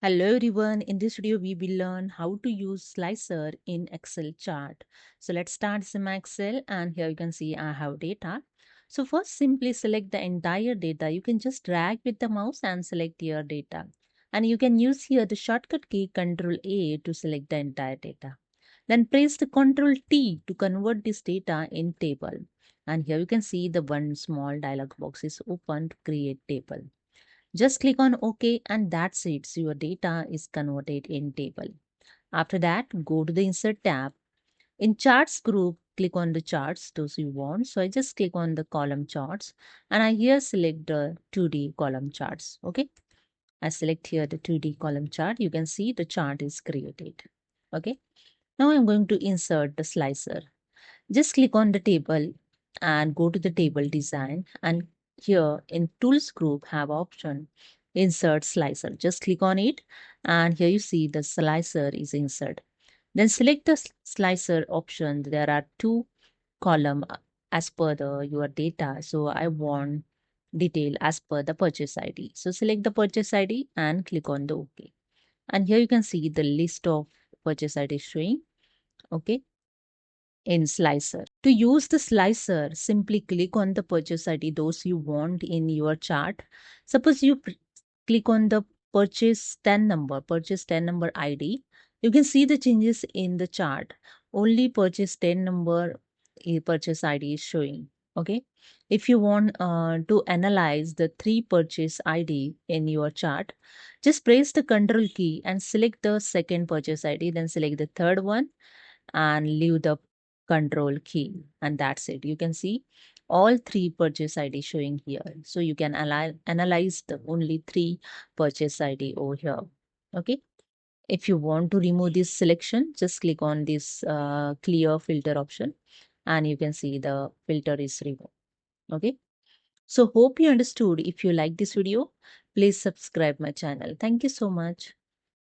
Hello everyone, in this video we will learn how to use slicer in Excel chart. So let's start Sim Excel, and here you can see I have data. So first simply select the entire data. You can just drag with the mouse and select your data. And you can use here the shortcut key Ctrl A to select the entire data. Then press the Ctrl T to convert this data in table. And here you can see the one small dialog box is open to create table. Just click on OK, and that's it. So your data is converted in table. After that, go to the Insert tab. In Charts group, click on the charts, those you want. So I just click on the column charts, and I here select the 2D column charts. Okay. I select here the 2D column chart. You can see the chart is created. Okay. Now I'm going to insert the slicer. Just click on the table and go to the table design, and here in tools group have option insert slicer. Just click on it, and here you see the slicer is insert. Then select the slicer option. There are two column as per the your data. So I want detail as per the purchase ID. So select the purchase ID and click on the OK. And here you can see the list of purchase ID showing. Okay, in slicer. To use the slicer, simply click on the purchase ID those you want in your chart. Suppose you click on the purchase 10 number ID. You can see the changes in the chart. Only purchase 10 number purchase ID is showing. Okay. If you want to analyze the three purchase ID in your chart, just press the Ctrl key and select the second purchase ID, then select the third one and leave the Control key, and that's it. You can see all three purchase ID showing here. So you can analyze the only three purchase ID over here. Okay. If you want to remove this selection, just click on this clear filter option, and you can see the filter is removed. Okay. So hope you understood. If you like this video, please subscribe my channel. Thank you so much.